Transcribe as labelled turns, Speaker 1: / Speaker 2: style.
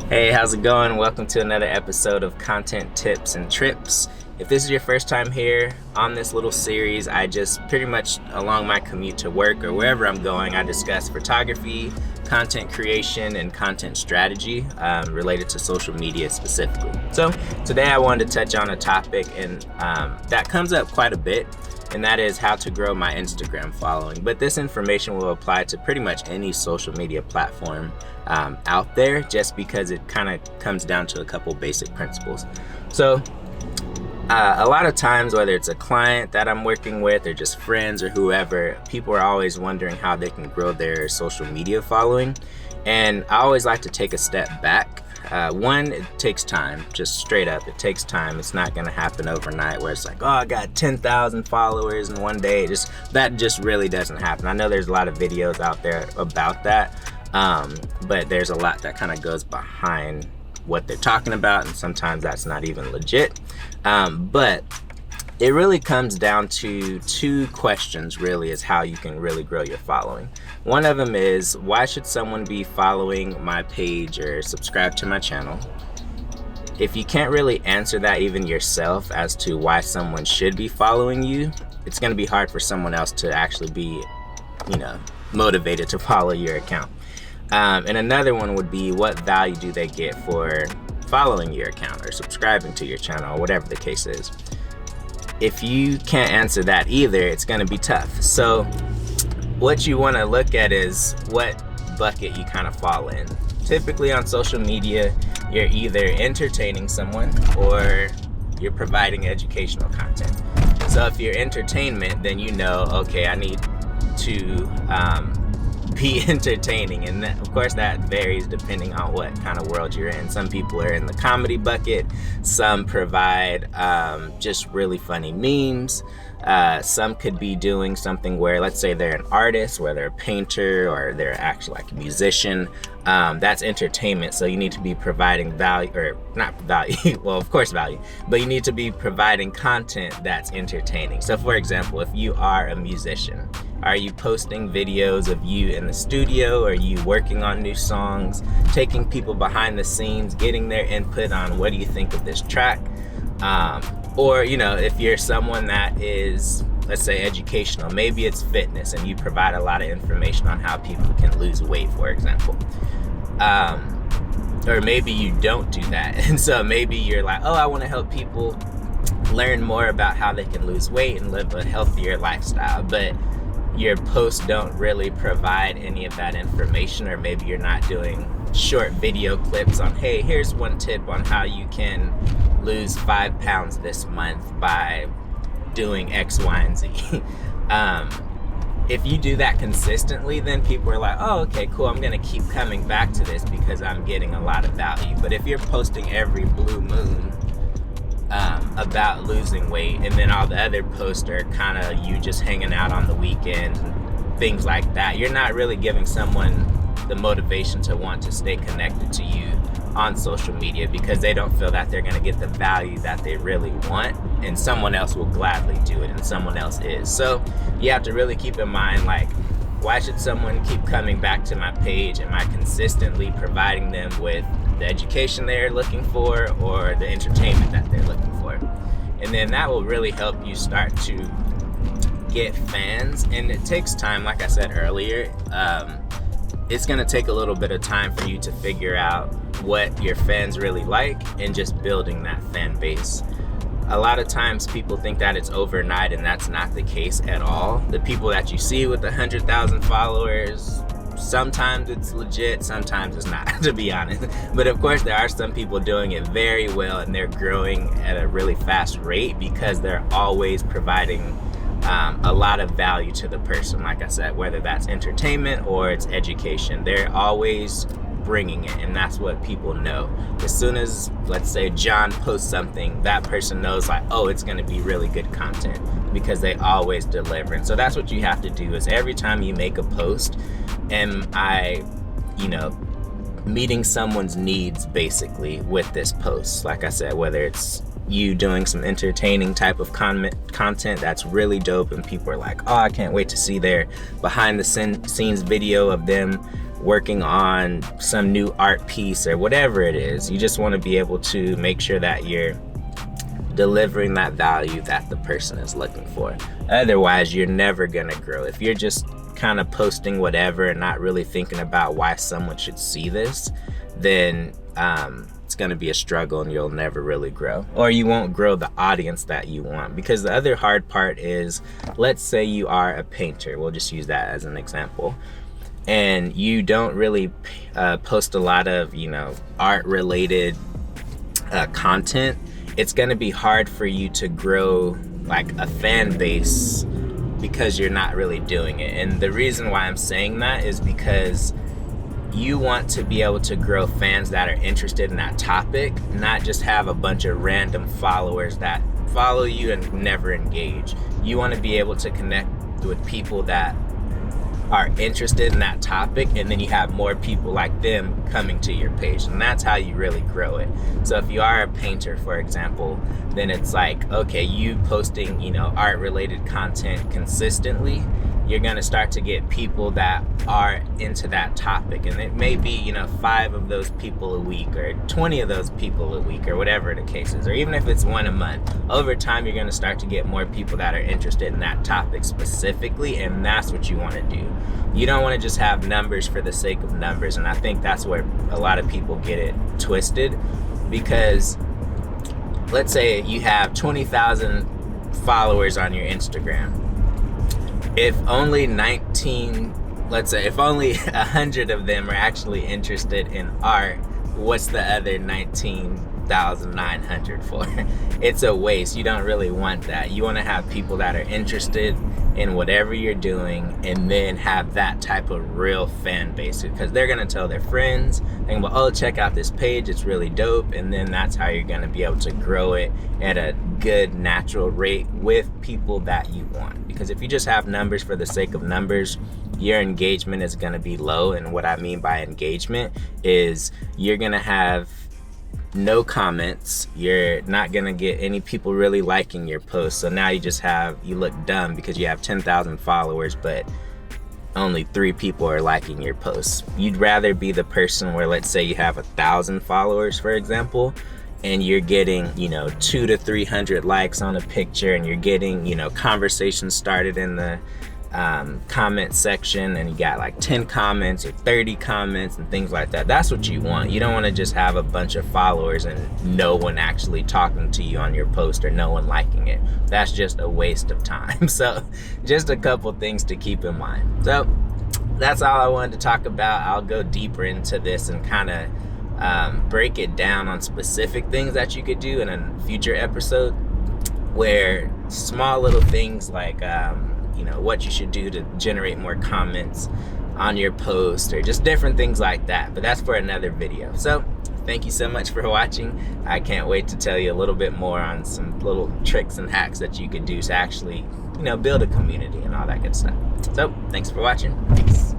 Speaker 1: Hey, how's it going? Welcome to another episode of Content Tips and Trips. If this is your first time here on this little series, I just pretty much along my commute to work or wherever I'm going, I discuss photography, content creation, and content strategy related to social media specifically. So today I wanted to touch on a topic and that comes up quite a bit, and that is how to grow my Instagram following. But this information will apply to pretty much any social media platform out there, just because it kind of comes down to a couple basic principles. So a lot of times, whether it's a client that I'm working with or just friends or whoever, people are always wondering how they can grow their social media following. And I always like to take a step back. One, it takes time, just straight up. It takes time. It's not going to happen overnight where it's like, oh, I got 10,000 followers in one day. That just really doesn't happen. I know there's a lot of videos out there about that, but there's a lot that kind of goes behind what they're talking about, and sometimes that's not even legit. But it really comes down to two questions, really, is how you can really grow your following. One of them is, why should someone be following my page or subscribe to my channel? If you can't really answer that even yourself as to why someone should be following you, it's going to be hard for someone else to actually be, motivated to follow your account. And another one would be, what value do they get for following your account or subscribing to your channel, or whatever the case is. If you can't answer that either, it's going to be tough. So what you want to look at is what bucket you kind of fall in. Typically on social media, you're either entertaining someone or you're providing educational content. So if you're entertainment, then okay, I need to be entertaining, and of course that varies depending on what kind of world you're in. Some people are in the comedy bucket, some provide just really funny memes, some could be doing something where, let's say they're an artist, where they're a painter or they're actually like a musician. That's entertainment, so you need to be providing value, or not value, well, of course value, but you need to be providing content that's entertaining. So for example, if you are a musician, are you posting videos of you in the studio? Are you working on new songs, taking people behind the scenes, getting their input on what do you think of this track? Or if you're someone that is, let's say, educational, maybe it's fitness and you provide a lot of information on how people can lose weight, for example. Or maybe you don't do that, and so maybe you're like, oh, I want to help people learn more about how they can lose weight and live a healthier lifestyle, but your posts don't really provide any of that information. Or maybe you're not doing short video clips on, hey, here's one tip on how you can lose 5 pounds this month by doing X, Y, and Z. If you do that consistently, then people are like, oh, okay, cool, I'm gonna keep coming back to this because I'm getting a lot of value. But if you're posting every blue moon about losing weight, and then all the other posts are kind of you just hanging out on the weekend, things like that, you're not really giving someone the motivation to want to stay connected to you on social media, because they don't feel that they're going to get the value that they really want, and someone else will gladly do it, and someone else is. So you have to really keep in mind, like, why should someone keep coming back to my page? Am I consistently providing them with the education they're looking for or the entertainment that they're looking for? And then that will really help you start to get fans. And it takes time, like I said earlier. It's going to take a little bit of time for you to figure out what your fans really like and just building that fan base. A lot of times people think that it's overnight, and that's not the case at all. The people that you see with 100,000 followers, sometimes it's legit, sometimes it's not, to be honest. But of course there are some people doing it very well, and they're growing at a really fast rate because they're always providing a lot of value to the person. Like I said, whether that's entertainment or it's education, they're always bringing it, and that's what people know. As soon as, let's say, John posts something, that person knows, like, oh, it's going to be really good content, because they always deliver. And so that's what you have to do, is every time you make a post, am I meeting someone's needs basically with this post? Like I said, whether it's you doing some entertaining type of content that's really dope, and people are like, oh, I can't wait to see their behind the scenes video of them working on some new art piece or whatever it is. You just want to be able to make sure that you're delivering that value that the person is looking for. Otherwise, you're never gonna grow. If you're just kind of posting whatever and not really thinking about why someone should see this, then it's going to be a struggle and you'll never really grow, or you won't grow the audience that you want. Because the other hard part is, let's say you are a painter, we'll just use that as an example, and you don't really post a lot of, you know, art related content. It's going to be hard for you to grow like a fan base because you're not really doing it. And the reason why I'm saying that is because you want to be able to grow fans that are interested in that topic, not just have a bunch of random followers that follow you and never engage. You want to be able to connect with people that are interested in that topic, and then you have more people like them coming to your page, and that's how you really grow it. So if you are a painter, for example, then it's like, okay, you posting, you know, art related content consistently, you're going to start to get people that are into that topic. And it may be, you know, 5 of those people a week, or 20 of those people a week, or whatever the case is, or even if it's 1 a month. Over time, you're going to start to get more people that are interested in that topic specifically, and that's what you want to do. You don't want to just have numbers for the sake of numbers, and I think that's where a lot of people get it twisted. Because let's say you have 20,000 followers on your Instagram. If only if only 100 of them are actually interested in art, what's the other 19,900 for? It's a waste. You don't really want that. You want to have people that are interested in whatever you're doing, and then have that type of real fan base, because they're going to tell their friends, and well, oh, check out this page, it's really dope. And then that's how you're going to be able to grow it at a good natural rate with people that you want. Because if you just have numbers for the sake of numbers, your engagement is going to be low. And what I mean by engagement is you're going to have no comments. You're not going to get any people really liking your post. So now you look dumb because you have 10,000 followers, but only 3 people are liking your posts. You'd rather be the person where, let's say you have 1,000 followers, for example, and you're getting, you know, 200 to 300 likes on a picture, and you're getting, you know, conversations started in the comment section, and you got like 10 comments or 30 comments and things like that. That's what you want. You don't want to just have a bunch of followers and no one actually talking to you on your post, or no one liking it. That's just a waste of time. So just a couple things to keep in mind. So that's all I wanted to talk about. I'll go deeper into this and kind of break it down on specific things that you could do in a future episode, where small little things like you know, what you should do to generate more comments on your post, or just different things like that. But that's for another video. So thank you so much for watching. I can't wait to tell you a little bit more on some little tricks and hacks that you could do to actually, you know, build a community and all that good stuff. So thanks for watching. Peace.